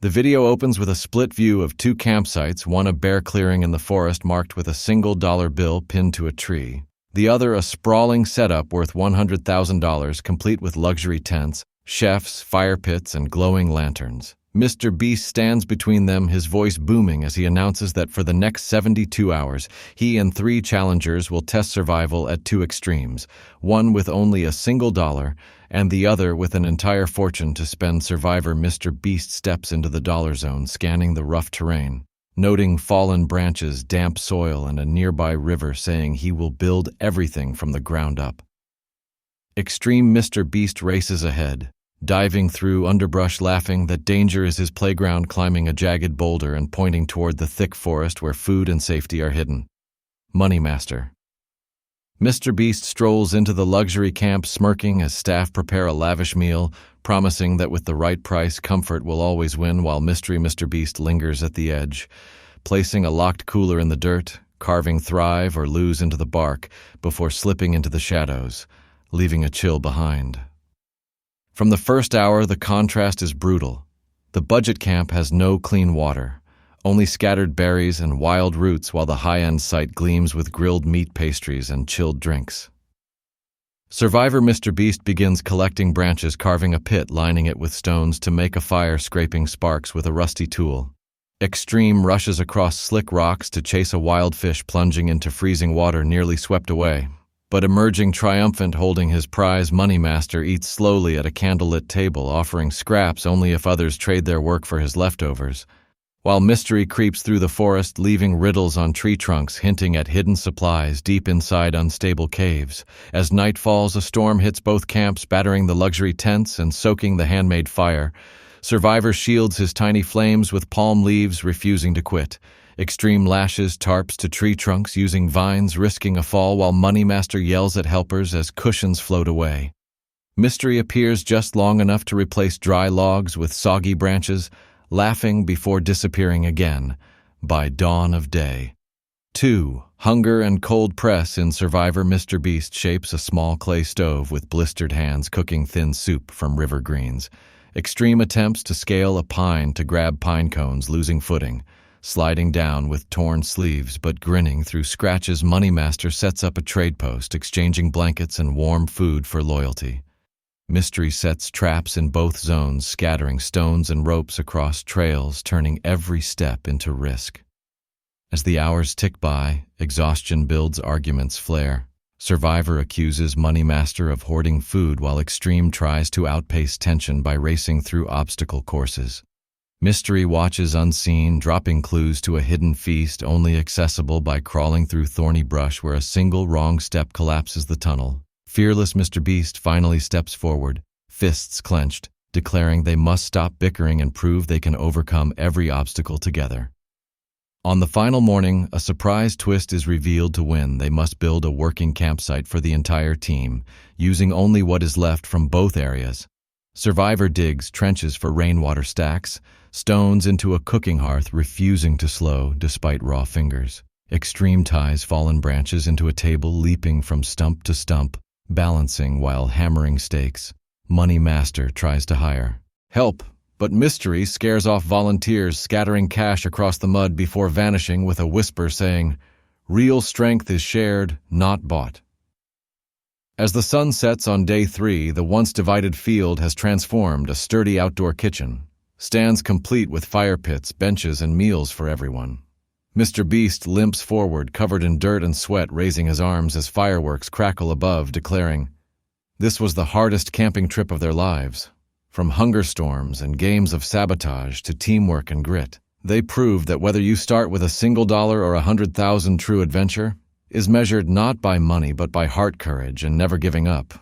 The video opens with a split view of two campsites, one a bare clearing in the forest marked with a single dollar bill pinned to a tree. The other a sprawling setup worth $100,000, complete with luxury tents, chefs, fire pits, and glowing lanterns. Mr. Beast stands between them, his voice booming as he announces that for the next 72 hours, he and 3 challengers will test survival at 2 extremes, one with only a single dollar, and the other with an entire fortune to spend. Survivor Mr. Beast steps into the dollar zone, scanning the rough terrain, noting fallen branches, damp soil, and a nearby river, saying he will build everything from the ground up. Extreme Mr. Beast races ahead, diving through underbrush, laughing that danger is his playground, climbing a jagged boulder and pointing toward the thick forest where food and safety are hidden. Money Master. Mr. Beast strolls into the luxury camp, smirking as staff prepare a lavish meal, promising that with the right price, comfort will always win, while Mystery Mr. Beast lingers at the edge, placing a locked cooler in the dirt, carving thrive or lose into the bark before slipping into the shadows, leaving a chill behind. From the first hour, the contrast is brutal. The budget camp has no clean water, only scattered berries and wild roots, while the high-end site gleams with grilled meat pastries and chilled drinks. Survivor Mr. Beast begins collecting branches, carving a pit, lining it with stones to make a fire, scraping sparks with a rusty tool. Extreme rushes across slick rocks to chase a wild fish, plunging into freezing water, nearly swept away. But emerging triumphant, holding his prize, Money Master eats slowly at a candlelit table, offering scraps only if others trade their work for his leftovers, while Mystery creeps through the forest, leaving riddles on tree trunks, hinting at hidden supplies deep inside unstable caves. As night falls, a storm hits both camps, battering the luxury tents and soaking the handmade fire. Survivor shields his tiny flames with palm leaves, refusing to quit. Extreme lashes tarps to tree trunks, using vines, risking a fall, while Money Master yells at helpers as cushions float away. Mystery appears just long enough to replace dry logs with soggy branches, laughing before disappearing again by dawn of day. 2. Hunger and cold press. In Survivor, Mr. Beast shapes a small clay stove with blistered hands, cooking thin soup from river greens. Extreme attempts to scale a pine to grab pine cones, losing footing, sliding down with torn sleeves but grinning through scratches. Money Master sets up a trade post, exchanging blankets and warm food for loyalty. Mystery sets traps in both zones, scattering stones and ropes across trails, turning every step into risk. As the hours tick by, exhaustion builds, arguments flare. Survivor accuses Money Master of hoarding food, while Extreme tries to outpace tension by racing through obstacle courses. Mystery watches unseen, dropping clues to a hidden feast only accessible by crawling through thorny brush where a single wrong step collapses the tunnel. Fearless Mr. Beast finally steps forward, fists clenched, declaring they must stop bickering and prove they can overcome every obstacle together. On the final morning, a surprise twist is revealed to win. They must build a working campsite for the entire team, using only what is left from both areas. Survivor digs trenches for rainwater stacks, stones into a cooking hearth, refusing to slow despite raw fingers. Extreme ties fallen branches into a table, leaping from stump to stump, balancing while hammering stakes. Money Master tries to hire help, but Mystery scares off volunteers, scattering cash across the mud before vanishing with a whisper saying, "Real strength is shared, not bought." As the sun sets on day 3, the once divided field has transformed. A sturdy outdoor kitchen stands complete with fire pits, benches, and meals for everyone. Mr. Beast limps forward, covered in dirt and sweat, raising his arms as fireworks crackle above, declaring, this was the hardest camping trip of their lives. From hunger storms and games of sabotage to teamwork and grit, they proved that whether you start with a single dollar or 100,000, true adventure is measured not by money but by heart, courage, and never giving up.